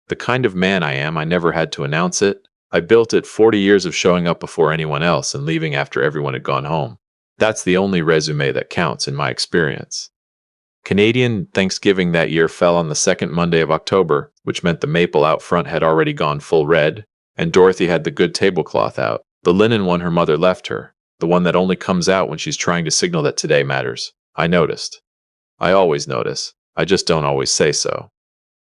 The kind of man I am, I never had to announce it. I built it 40 years of showing up before anyone else and leaving after everyone had gone home. That's the only resume that counts in my experience. Canadian Thanksgiving that year fell on the second Monday of October, which meant the maple out front had already gone full red, and Dorothy had the good tablecloth out, the linen one her mother left her, the one that only comes out when she's trying to signal that today matters. I noticed. I always notice. I just don't always say so.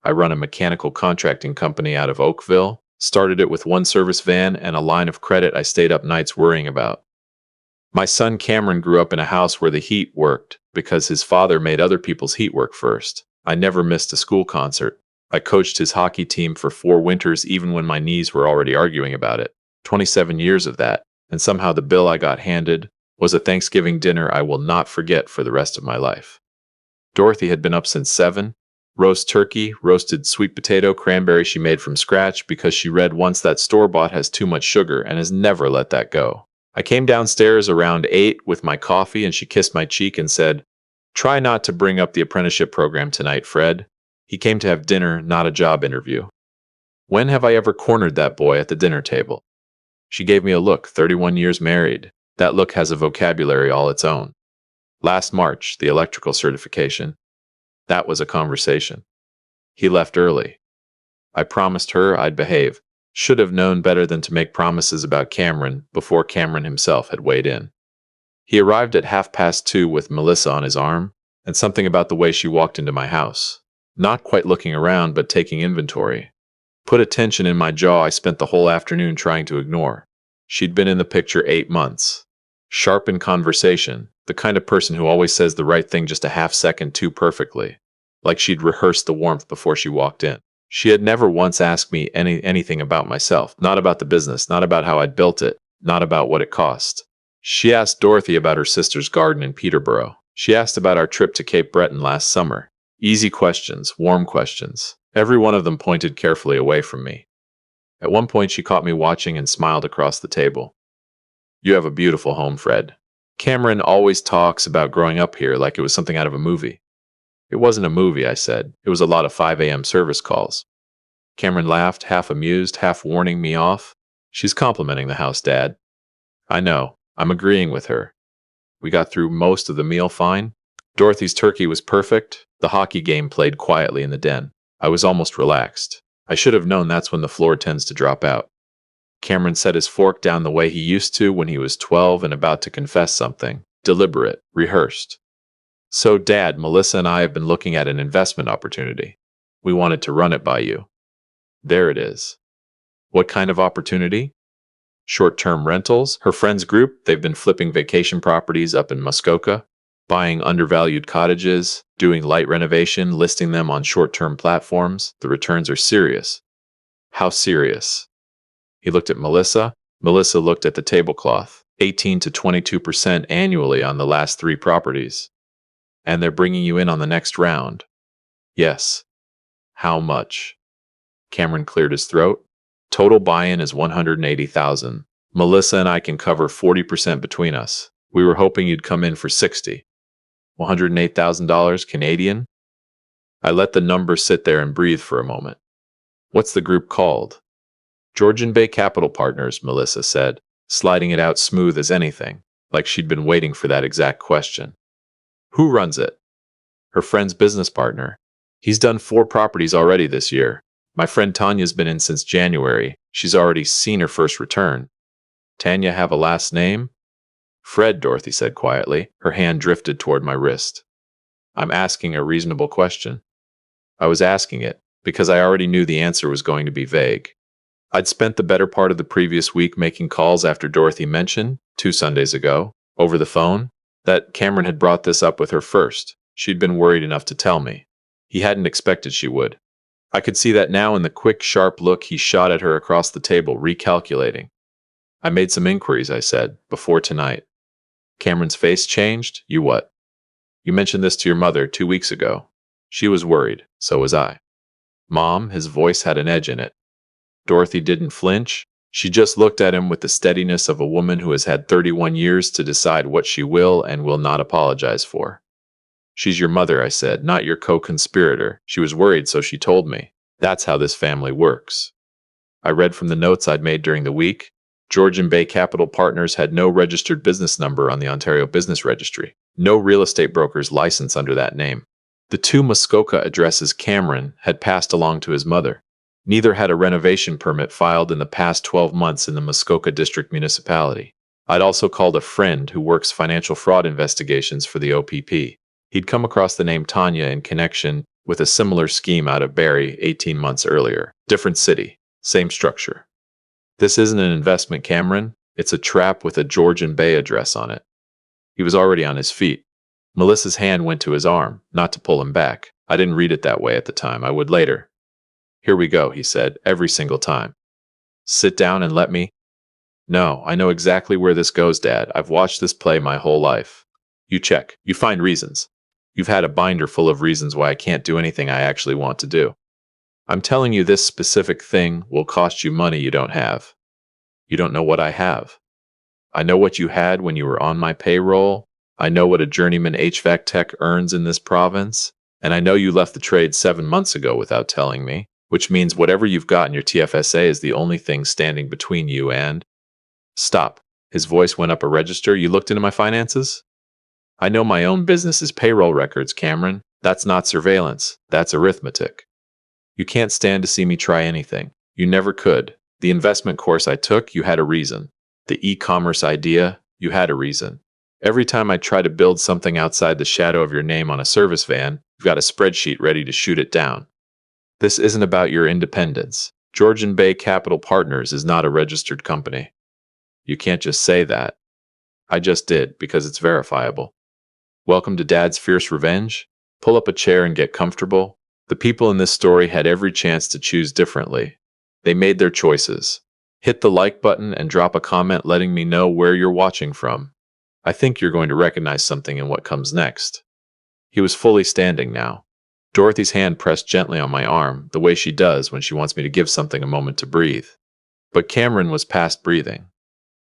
I run a mechanical contracting company out of Oakville, started it with one service van and a line of credit I stayed up nights worrying about. My son Cameron grew up in a house where the heat worked because his father made other people's heat work first. I never missed a school concert. I coached his hockey team for 4 winters even when my knees were already arguing about it. 27 years of that, and somehow the bill I got handed was a Thanksgiving dinner I will not forget for the rest of my life. Dorothy had been up since 7. Roast turkey, roasted sweet potato, cranberry she made from scratch because she read once that store-bought has too much sugar and has never let that go. I came downstairs around 8 with my coffee and she kissed my cheek and said, "Try not to bring up the apprenticeship program tonight, Fred. He came to have dinner, not a job interview." When have I ever cornered that boy at the dinner table? She gave me a look, 31 years married. That look has a vocabulary all its own. Last March, the electrical certification. That was a conversation. He left early. I promised her I'd behave. Should have known better than to make promises about Cameron before Cameron himself had weighed in. He arrived at 2:30 with Melissa on his arm, and something about the way she walked into my house. Not quite looking around, but taking inventory. Put a tension in my jaw I spent the whole afternoon trying to ignore. She'd been in the picture 8 months. Sharp in conversation, the kind of person who always says the right thing just a half second too perfectly, like she'd rehearsed the warmth before she walked in. She had never once asked me anything about myself, not about the business, not about how I'd built it, not about what it cost. She asked Dorothy about her sister's garden in Peterborough. She asked about our trip to Cape Breton last summer. Easy questions, warm questions. Every one of them pointed carefully away from me. At one point she caught me watching and smiled across the table. "You have a beautiful home, Fred. Cameron always talks about growing up here like it was something out of a movie." "It wasn't a movie," I said. "It was a lot of 5 a.m. service calls." Cameron laughed, half amused, half warning me off. "She's complimenting the house, Dad." "I know. I'm agreeing with her." We got through most of the meal fine. Dorothy's turkey was perfect. The hockey game played quietly in the den. I was almost relaxed. I should have known that's when the floor tends to drop out. Cameron set his fork down the way he used to when he was 12 and about to confess something. Deliberate, rehearsed. "So, Dad, Melissa and I have been looking at an investment opportunity. We wanted to run it by you." There it is. What kind of opportunity? Short-term rentals. Her friends group, they've been flipping vacation properties up in Muskoka, buying undervalued cottages, doing light renovation, listing them on short-term platforms. The returns are serious. How serious? He looked at Melissa. Melissa looked at the tablecloth. 18 to 22% annually on the last 3 properties. And they're bringing you in on the next round. Yes. How much? Cameron cleared his throat. Total buy-in is $180,000. Melissa and I can cover 40% between us. We were hoping you'd come in for 60. $108,000 Canadian? I let the number sit there and breathe for a moment. What's the group called? Georgian Bay Capital Partners, Melissa said, sliding it out smooth as anything, like she'd been waiting for that exact question. Who runs it? Her friend's business partner. He's done 4 properties already this year. My friend Tanya's been in since January. She's already seen her first return. Tanya have a last name? Fred, Dorothy said quietly. Her hand drifted toward my wrist. I'm asking a reasonable question. I was asking it because I already knew the answer was going to be vague. I'd spent the better part of the previous week making calls after Dorothy mentioned, 2 Sundays ago, over the phone, that Cameron had brought this up with her first. She'd been worried enough to tell me. He hadn't expected she would. I could see that now in the quick, sharp look he shot at her across the table, recalculating. I made some inquiries, I said, before tonight. Cameron's face changed. You what? You mentioned this to your mother 2 weeks ago. She was worried. So was I. Mom, his voice had an edge in it. Dorothy didn't flinch. She just looked at him with the steadiness of a woman who has had 31 years to decide what she will and will not apologize for. She's your mother, I said, not your co-conspirator. She was worried, so she told me. That's how this family works. I read from the notes I'd made during the week. Georgian Bay Capital Partners had no registered business number on the Ontario Business Registry. No real estate broker's license under that name. The two Muskoka addresses Cameron had passed along to his mother. Neither had a renovation permit filed in the past 12 months in the Muskoka District Municipality. I'd also called a friend who works financial fraud investigations for the OPP. He'd come across the name Tanya in connection with a similar scheme out of Barrie 18 months earlier. Different city, same structure. This isn't an investment, Cameron. It's a trap with a Georgian Bay address on it. He was already on his feet. Melissa's hand went to his arm, not to pull him back. I didn't read it that way at the time. I would later. Here we go, he said, every single time. Sit down and let me. No, I know exactly where this goes, Dad. I've watched this play my whole life. You check. You find reasons. You've had a binder full of reasons why I can't do anything I actually want to do. I'm telling you this specific thing will cost you money you don't have. You don't know what I have. I know what you had when you were on my payroll. I know what a journeyman HVAC tech earns in this province. And I know you left the trade 7 months ago without telling me, which means whatever you've got in your TFSA is the only thing standing between you and... Stop. His voice went up a register. You looked into my finances? I know my own business's payroll records, Cameron. That's not surveillance. That's arithmetic. You can't stand to see me try anything. You never could. The investment course I took, you had a reason. The e-commerce idea, you had a reason. Every time I try to build something outside the shadow of your name on a service van, you've got a spreadsheet ready to shoot it down. This isn't about your independence. Georgian Bay Capital Partners is not a registered company. You can't just say that. I just did, because it's verifiable. Welcome to Dad's Fierce Revenge. Pull up a chair and get comfortable. The people in this story had every chance to choose differently. They made their choices. Hit the like button and drop a comment letting me know where you're watching from. I think you're going to recognize something in what comes next. He was fully standing now. Dorothy's hand pressed gently on my arm, the way she does when she wants me to give something a moment to breathe. But Cameron was past breathing.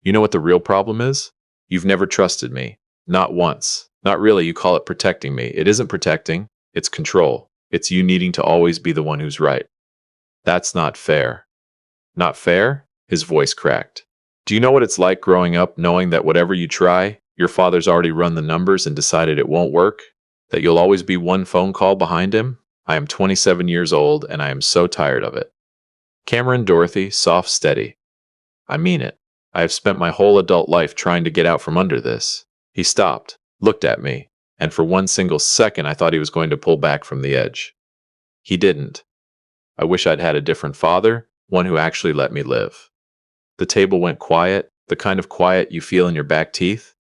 You know what the real problem is? You've never trusted me. Not once. Not really, you call it protecting me. It isn't protecting. It's control. It's you needing to always be the one who's right. That's not fair. Not fair? His voice cracked. Do you know what it's like growing up knowing that whatever you try, your father's already run the numbers and decided it won't work? That you'll always be one phone call behind him? I am 27 years old and I am so tired of it. Cameron, Dorothy, soft, steady. I mean it. I have spent my whole adult life trying to get out from under this. He stopped, looked at me, and for one single second I thought he was going to pull back from the edge. He didn't. I wish I'd had a different father, one who actually let me live. The table went quiet, the kind of quiet you feel in your back teeth.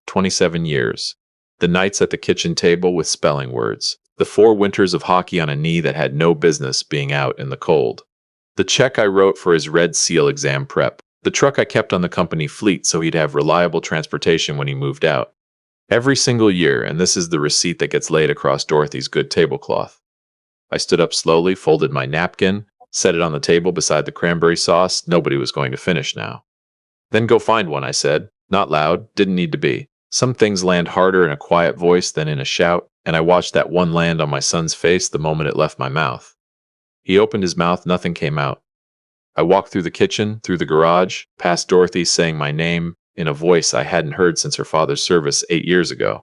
27 years. The nights at the kitchen table with spelling words. The 4 winters of hockey on a knee that had no business being out in the cold. The check I wrote for his Red Seal exam prep. The truck I kept on the company fleet so he'd have reliable transportation when he moved out. Every single year, and this is the receipt that gets laid across Dorothy's good tablecloth. I stood up slowly, folded my napkin, set it on the table beside the cranberry sauce. Nobody was going to finish now. Then go find one, I said. Not loud, didn't need to be. Some things land harder in a quiet voice than in a shout, and I watched that one land on my son's face the moment it left my mouth. He opened his mouth, nothing came out. I walked through the kitchen, through the garage, past Dorothy saying my name in a voice I hadn't heard since her father's service 8 years ago.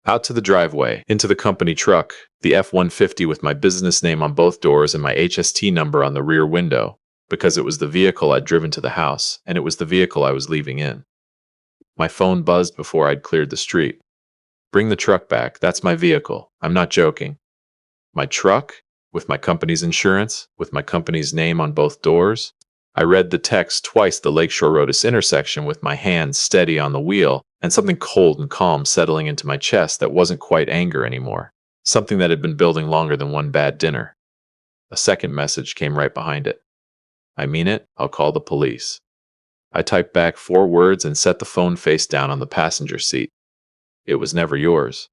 Out to the driveway, into the company truck, the F-150 with my business name on both doors and my HST number on the rear window, because it was the vehicle I'd driven to the house, and it was the vehicle I was leaving in. My phone buzzed before I'd cleared the street. Bring the truck back, that's my vehicle. I'm not joking. My truck? With my company's insurance, with my company's name on both doors. I read the text twice the Lakeshore Road intersection with my hands steady on the wheel and something cold and calm settling into my chest that wasn't quite anger anymore. Something that had been building longer than one bad dinner. A second message came right behind it. I mean it, I'll call the police. I typed back 4 words and set the phone face down on the passenger seat. It was never yours.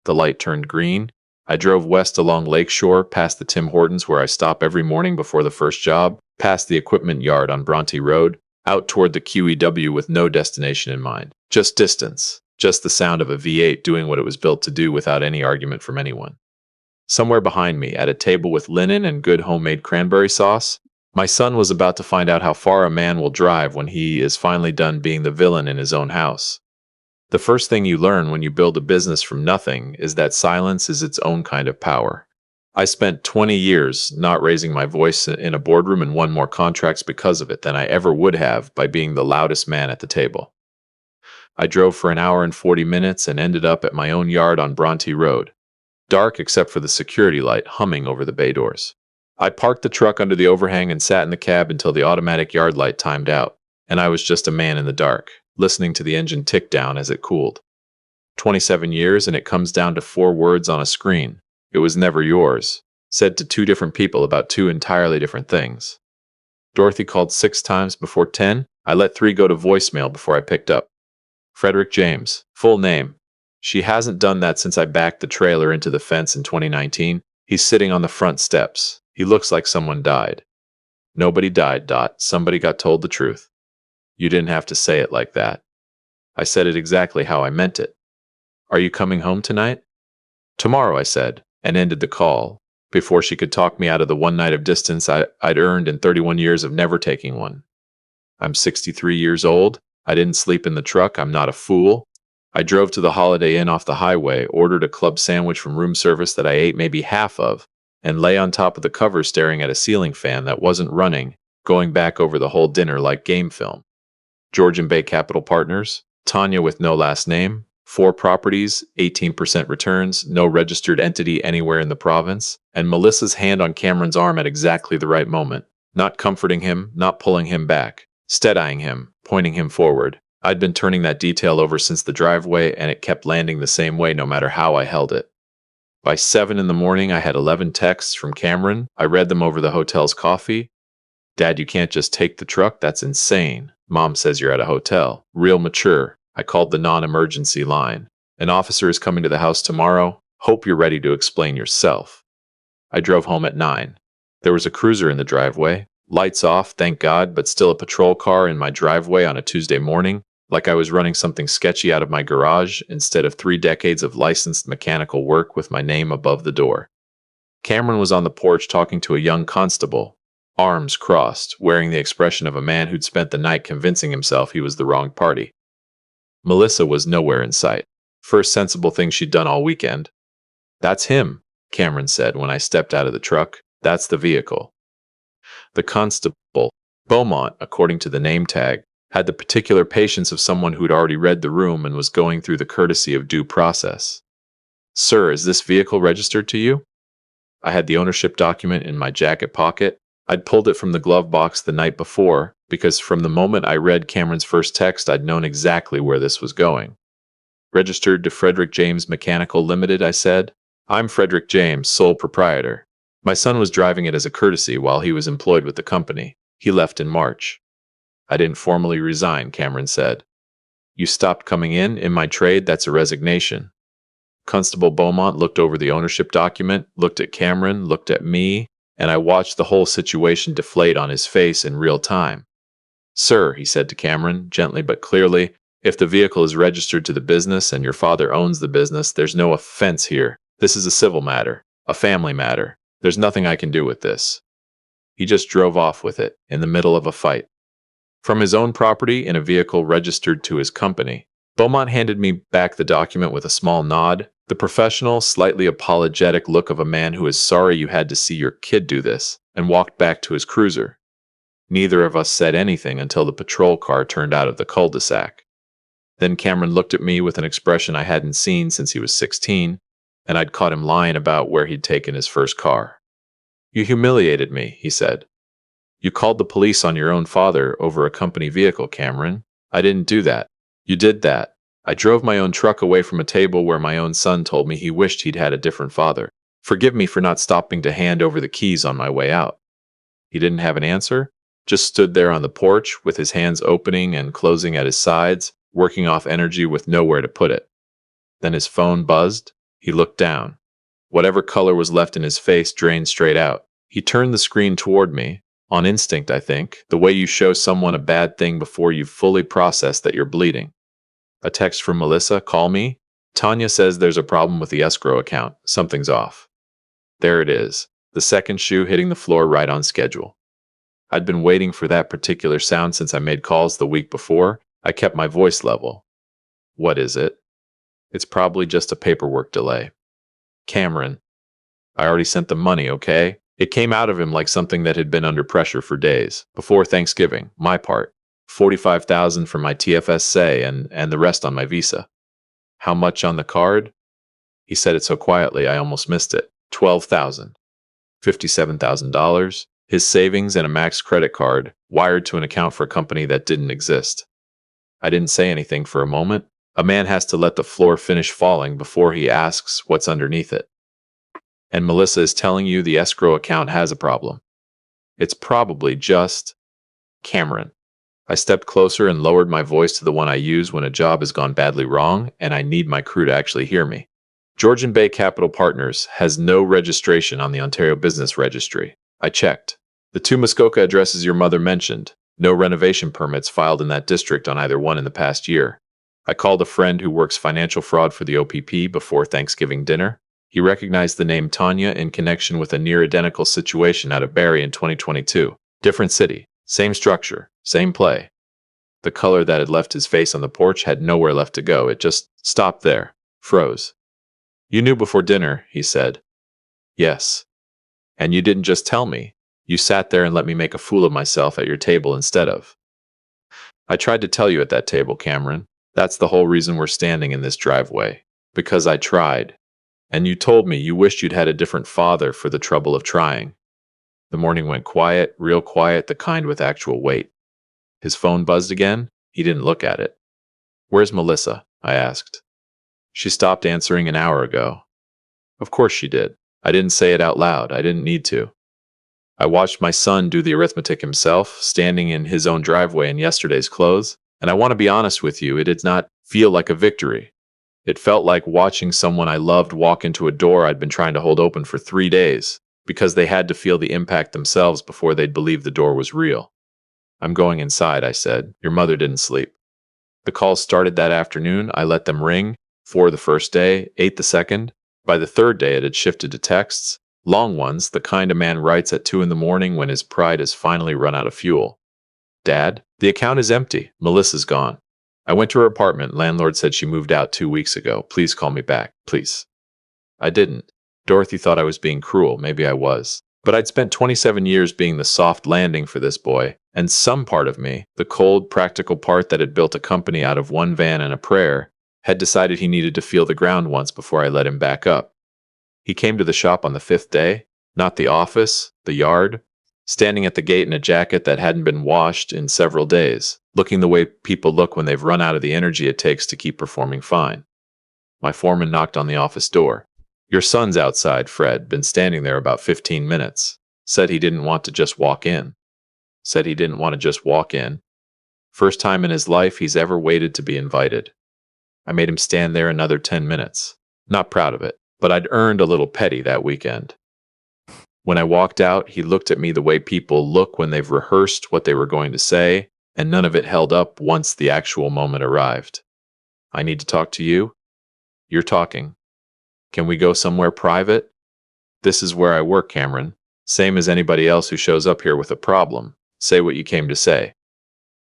The light turned green. I drove west along Lakeshore, past the Tim Hortons where I stop every morning before the first job, past the equipment yard on Bronte Road, out toward the QEW with no destination in mind. Just distance. Just the sound of a V8 doing what it was built to do without any argument from anyone. Somewhere behind me, at a table with linen and good homemade cranberry sauce, my son was about to find out how far a man will drive when he is finally done being the villain in his own house. The first thing you learn when you build a business from nothing is that silence is its own kind of power. I spent 20 years not raising my voice in a boardroom and won more contracts because of it than I ever would have by being the loudest man at the table. I drove for an hour and 40 minutes and ended up at my own yard on Bronte Road, dark except for the security light humming over the bay doors. I parked the truck under the overhang and sat in the cab until the automatic yard light timed out, and I was just a man in the dark, listening to the engine tick down as it cooled. 27 years and it comes down to 4 words on a screen. It was never yours, said to 2 different people about 2 entirely different things. Dorothy called 6 times before 10. I let 3 go to voicemail before I picked up. Frederick James, full name. She hasn't done that since I backed the trailer into the fence in 2019. He's sitting on the front steps. He looks like someone died. Nobody died, Somebody got told the truth. You didn't have to say it like that. I said it exactly how I meant it. Are you coming home tonight? Tomorrow, I said, and ended the call, before she could talk me out of the one night of distance I'd earned in 31 years of never taking one. I'm 63 years old. I didn't sleep in the truck. I'm not a fool. I drove to the Holiday Inn off the highway, ordered a club sandwich from room service that I ate maybe half of, and lay on top of the cover staring at a ceiling fan that wasn't running, going back over the whole dinner like game film. Georgian Bay Capital Partners, Tanya with no last name, 4 properties, 18% returns, no registered entity anywhere in the province, and Melissa's hand on Cameron's arm at exactly the right moment, not comforting him, not pulling him back, steadying him, pointing him forward. I'd been turning that detail over since the driveway, and it kept landing the same way no matter how I held it. By 7 in the morning, I had 11 texts from Cameron. I read them over the hotel's coffee. Dad, you can't just take the truck. That's insane. Mom says you're at a hotel. Real mature. I called the non-emergency line. An officer is coming to the house tomorrow. Hope you're ready to explain yourself. I drove home at 9. There was a cruiser in the driveway. Lights off, thank God, but still a patrol car in my driveway on a Tuesday morning, like I was running something sketchy out of my garage instead of 3 decades of licensed mechanical work with my name above the door. Cameron was on the porch talking to a young constable, arms crossed, wearing the expression of a man who'd spent the night convincing himself he was the wrong party. Melissa was nowhere in sight. First sensible thing she'd done all weekend. That's him, Cameron said when I stepped out of the truck. That's the vehicle. The constable, Beaumont, according to the name tag, had the particular patience of someone who'd already read the room and was going through the courtesy of due process. Sir, is this vehicle registered to you? I had the ownership document in my jacket pocket. I'd pulled it from the glove box the night before, because from the moment I read Cameron's first text, I'd known exactly where this was going. Registered to Frederick James Mechanical Limited, I said. I'm Frederick James, sole proprietor. My son was driving it as a courtesy while he was employed with the company. He left in March. I didn't formally resign, Cameron said. You stopped coming in my trade, that's a resignation. Constable Beaumont looked over the ownership document, looked at Cameron, looked at me, and I watched the whole situation deflate on his face in real time. Sir, he said to Cameron, gently but clearly, if the vehicle is registered to the business and your father owns the business, there's no offense here. This is a civil matter, a family matter. There's nothing I can do with this. He just drove off with it, in the middle of a fight. From his own property in a vehicle registered to his company. Beaumont handed me back the document with a small nod, the professional, slightly apologetic look of a man who is sorry you had to see your kid do this, and walked back to his cruiser. Neither of us said anything until the patrol car turned out of the cul-de-sac. Then Cameron looked at me with an expression I hadn't seen since he was 16, and I'd caught him lying about where he'd taken his first car. You humiliated me, he said. You called the police on your own father over a company vehicle, Cameron. I didn't do that. You did that. I drove my own truck away from a table where my own son told me he wished he'd had a different father. Forgive me for not stopping to hand over the keys on my way out. He didn't have an answer, just stood there on the porch with his hands opening and closing at his sides, working off energy with nowhere to put it. Then his phone buzzed. He looked down. Whatever color was left in his face drained straight out. He turned the screen toward me, on instinct, I think, the way you show someone a bad thing before you've fully processed that you're bleeding. A text from Melissa, call me. Tanya says there's a problem with the escrow account. Something's off. There it is, the second shoe hitting the floor right on schedule. I'd been waiting for that particular sound since I made calls the week before. I kept my voice level. What is it? It's probably just a paperwork delay. Cameron, I already sent the money, okay? It came out of him like something that had been under pressure for days. Before Thanksgiving, my part. 45,000 for my TFSA and the rest on my visa. How much on the card? He said it so quietly I almost missed it. 12,000. $57,000. His savings and a max credit card wired to an account for a company that didn't exist. I didn't say anything for a moment. A man has to let the floor finish falling before he asks what's underneath it. And Melissa is telling you the escrow account has a problem. It's probably just Cameron. I stepped closer and lowered my voice to the one I use when a job has gone badly wrong and I need my crew to actually hear me. Georgian Bay Capital Partners has no registration on the Ontario Business Registry. I checked. The 2 Muskoka addresses your mother mentioned. No renovation permits filed in that district on either one in the past year. I called a friend who works financial fraud for the OPP before Thanksgiving dinner. He recognized the name Tanya in connection with a near-identical situation out of Barrie in 2022. Different city, same structure, same play. The color that had left his face on the porch had nowhere left to go. It just stopped there, froze. You knew before dinner, he said. Yes. And you didn't just tell me. You sat there and let me make a fool of myself at your table instead of. I tried to tell you at that table, Cameron. That's the whole reason we're standing in this driveway. Because I tried. And you told me you wished you'd had a different father for the trouble of trying. The morning went quiet, real quiet, the kind with actual weight. His phone buzzed again. He didn't look at it. Where's Melissa? I asked. She stopped answering an hour ago. Of course she did. I didn't say it out loud. I didn't need to. I watched my son do the arithmetic himself, standing in his own driveway in yesterday's clothes, and I want to be honest with you, it did not feel like a victory. It felt like watching someone I loved walk into a door I'd been trying to hold open for 3 days, because they had to feel the impact themselves before they'd believe the door was real. I'm going inside, I said. Your mother didn't sleep. The calls started that afternoon. I let them ring. 4 the first day, 8 the second. By the third day, it had shifted to texts. Long ones, the kind a man writes at 2 in the morning when his pride has finally run out of fuel. Dad, the account is empty. Melissa's gone. I went to her apartment. Landlord said she moved out 2 weeks ago. Please call me back, please. I didn't. Dorothy thought I was being cruel. Maybe I was. But I'd spent 27 years being the soft landing for this boy, and some part of me, the cold, practical part that had built a company out of one van and a prayer, had decided he needed to feel the ground once before I let him back up. He came to the shop on the 5th day, not the office, the yard, standing at the gate in a jacket that hadn't been washed in several days, looking the way people look when they've run out of the energy it takes to keep performing fine. My foreman knocked on the office door. Your son's outside, Fred, been standing there about 15 minutes. Said he didn't want to just walk in. First time in his life he's ever waited to be invited. I made him stand there another 10 minutes. Not proud of it, but I'd earned a little petty that weekend. When I walked out, he looked at me the way people look when they've rehearsed what they were going to say, and none of it held up once the actual moment arrived. I need to talk to you? You're talking. Can we go somewhere private? This is where I work, Cameron. Same as anybody else who shows up here with a problem. Say what you came to say.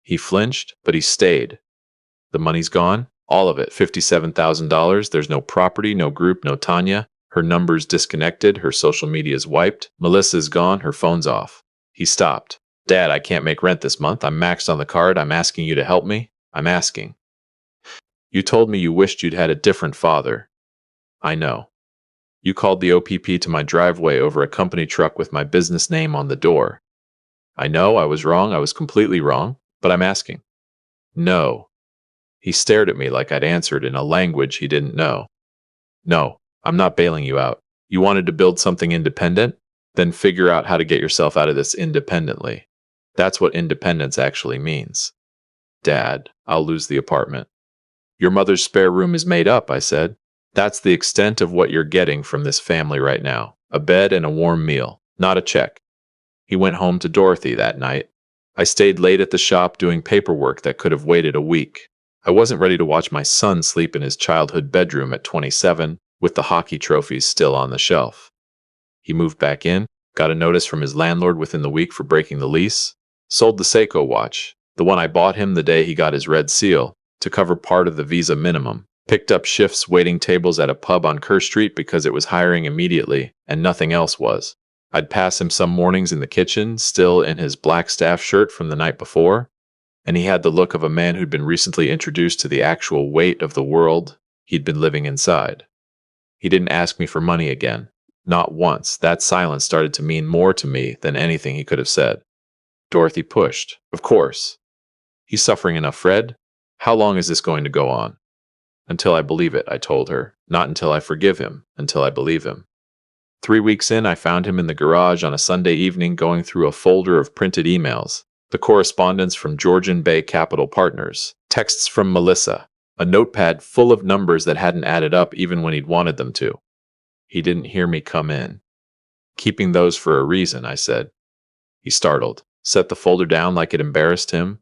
He flinched, but he stayed. The money's gone? All of it, $57,000. There's no property, no group, no Tanya. Her number's disconnected, her social media's wiped. Melissa's gone, her phone's off. He stopped. Dad, I can't make rent this month. I'm maxed on the card. I'm asking you to help me. I'm asking. You told me you wished you'd had a different father. I know. You called the OPP to my driveway over a company truck with my business name on the door. I know, I was wrong. I was completely wrong. But I'm asking. No. He stared at me like I'd answered in a language he didn't know. No, I'm not bailing you out. You wanted to build something independent? Then figure out how to get yourself out of this independently. That's what independence actually means. Dad, I'll lose the apartment. Your mother's spare room is made up, I said. That's the extent of what you're getting from this family right now. A bed and a warm meal, not a check. He went home to Dorothy that night. I stayed late at the shop doing paperwork that could have waited a week. I wasn't ready to watch my son sleep in his childhood bedroom at 27, with the hockey trophies still on the shelf. He moved back in, got a notice from his landlord within the week for breaking the lease, sold the Seiko watch, the one I bought him the day he got his red seal, to cover part of the visa minimum, picked up shifts waiting tables at a pub on Kerr Street because it was hiring immediately and nothing else was. I'd pass him some mornings in the kitchen, still in his black staff shirt from the night before, and he had the look of a man who'd been recently introduced to the actual weight of the world he'd been living inside. He didn't ask me for money again. Not once. That silence started to mean more to me than anything he could have said. Dorothy pushed. Of course. He's suffering enough, Fred. How long is this going to go on? Until I believe it, I told her. Not until I forgive him, until I believe him. 3 weeks in, I found him in the garage on a Sunday evening going through a folder of printed emails, the correspondence from Georgian Bay Capital Partners, texts from Melissa, a notepad full of numbers that hadn't added up even when he'd wanted them to. He didn't hear me come in. Keeping those for a reason, I said. He startled, set the folder down like it embarrassed him.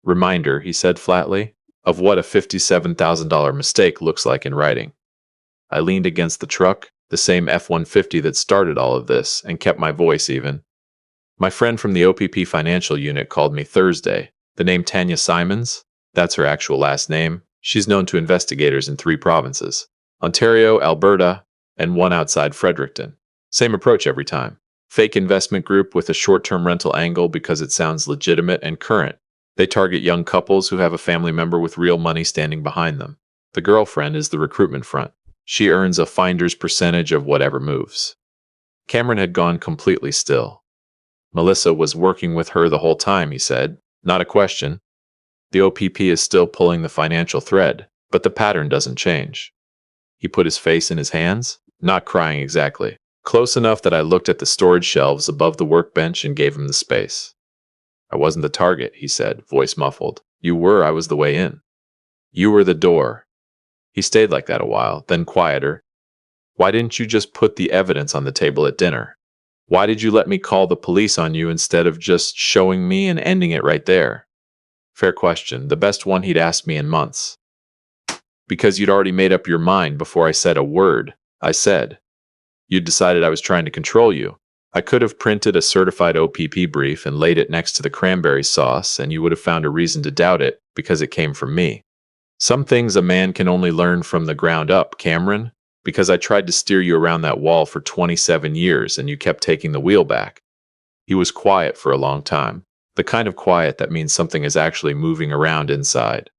Reminder, he said flatly, of what a $57,000 mistake looks like in writing. I leaned against the truck, the same F-150 that started all of this, and kept my voice even. My friend from the OPP financial unit called me Thursday. The name Tanya Simons, that's her actual last name. She's known to investigators in 3 provinces, Ontario, Alberta, and one outside Fredericton. Same approach every time. Fake investment group with a short-term rental angle because it sounds legitimate and current. They target young couples who have a family member with real money standing behind them. The girlfriend is the recruitment front. She earns a finder's percentage of whatever moves. Cameron had gone completely still. Melissa was working with her the whole time, he said. Not a question. The OPP is still pulling the financial thread, but the pattern doesn't change. He put his face in his hands, not crying exactly. Close enough that I looked at the storage shelves above the workbench and gave him the space. I wasn't the target, he said, voice muffled. You were, I was the way in. You were the door. He stayed like that a while, then quieter. Why didn't you just put the evidence on the table at dinner? Why did you let me call the police on you instead of just showing me and ending it right there? Fair question, the best one he'd asked me in months. Because you'd already made up your mind before I said a word, I said. You'd decided I was trying to control you. I could have printed a certified OPP brief and laid it next to the cranberry sauce, and you would have found a reason to doubt it because it came from me. Some things a man can only learn from the ground up, Cameron, because I tried to steer you around that wall for 27 years and you kept taking the wheel back. He was quiet for a long time, the kind of quiet that means something is actually moving around inside.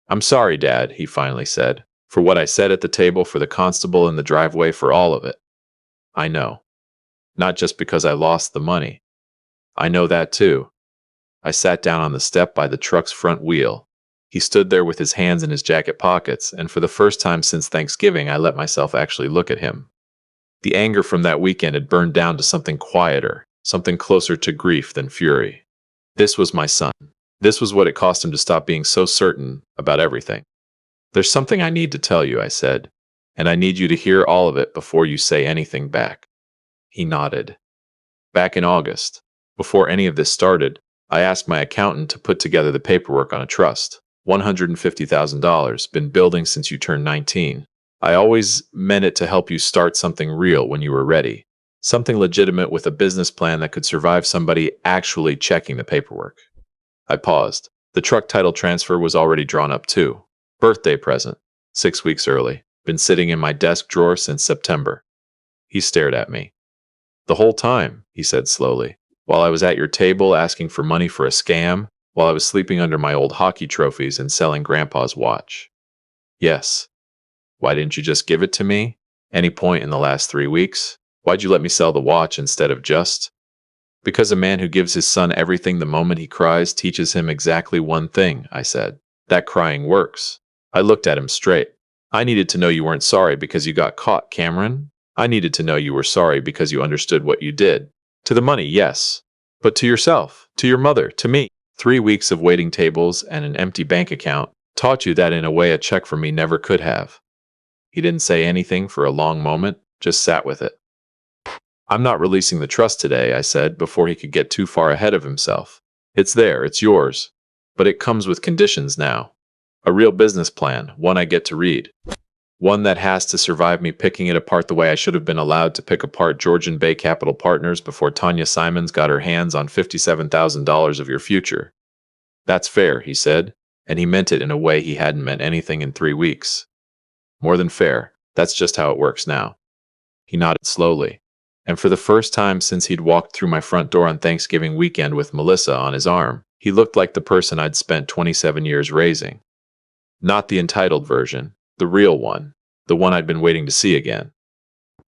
I'm sorry, Dad, he finally said, for what I said at the table, for the constable in the driveway, for all of it. I know. Not just because I lost the money. I know that too. I sat down on the step by the truck's front wheel. He stood there with his hands in his jacket pockets, and for the first time since Thanksgiving, I let myself actually look at him. The anger from that weekend had burned down to something quieter, something closer to grief than fury. This was my son. This was what it cost him to stop being so certain about everything. There's something I need to tell you, I said, and I need you to hear all of it before you say anything back. He nodded. Back in August, before any of this started, I asked my accountant to put together the paperwork on a trust. $150,000, been building since you turned 19. I always meant it to help you start something real when you were ready. Something legitimate with a business plan that could survive somebody actually checking the paperwork. I paused. The truck title transfer was already drawn up too. Birthday present. 6 weeks early. Been sitting in my desk drawer since September. He stared at me. The whole time, he said slowly. While I was at your table asking for money for a scam, while I was sleeping under my old hockey trophies and selling Grandpa's watch. Yes. Why didn't you just give it to me? Any point in the last 3 weeks? Why'd you let me sell the watch instead of just? Because a man who gives his son everything the moment he cries teaches him exactly one thing, I said. That crying works. I looked at him straight. I needed to know you weren't sorry because you got caught, Cameron. I needed to know you were sorry because you understood what you did. To the money, yes. But to yourself, to your mother, to me. 3 weeks of waiting tables and an empty bank account taught you that in a way a check from me never could have. He didn't say anything for a long moment, just sat with it. I'm not releasing the trust today, I said, before he could get too far ahead of himself. It's there, it's yours. But it comes with conditions now. A real business plan, one I get to read. One that has to survive me picking it apart the way I should have been allowed to pick apart Georgian Bay Capital Partners before Tanya Simons got her hands on $57,000 of your future. That's fair, he said, and he meant it in a way he hadn't meant anything in 3 weeks. More than fair, that's just how it works now. He nodded slowly, and for the first time since he'd walked through my front door on Thanksgiving weekend with Melissa on his arm, he looked like the person I'd spent 27 years raising. Not the entitled version, the real one, the one I'd been waiting to see again.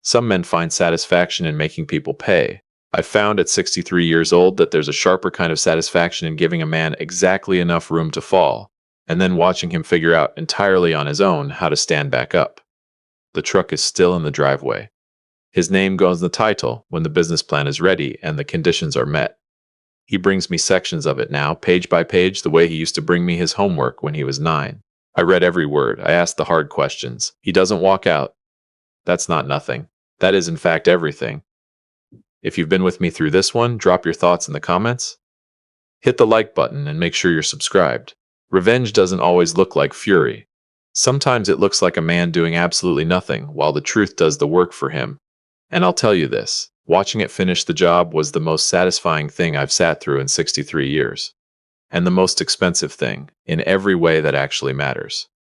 Some men find satisfaction in making people pay. I found at 63 years old that there's a sharper kind of satisfaction in giving a man exactly enough room to fall, and then watching him figure out entirely on his own how to stand back up. The truck is still in the driveway. His name goes in the title when the business plan is ready and the conditions are met. He brings me sections of it now, page by page, the way he used to bring me his homework when he was 9. I read every word. I asked the hard questions. He doesn't walk out. That's not nothing. That is, in fact, everything. If you've been with me through this one, drop your thoughts in the comments. Hit the like button and make sure you're subscribed. Revenge doesn't always look like fury. Sometimes it looks like a man doing absolutely nothing while the truth does the work for him. And I'll tell you this, watching it finish the job was the most satisfying thing I've sat through in 63 years. And the most expensive thing, in every way that actually matters.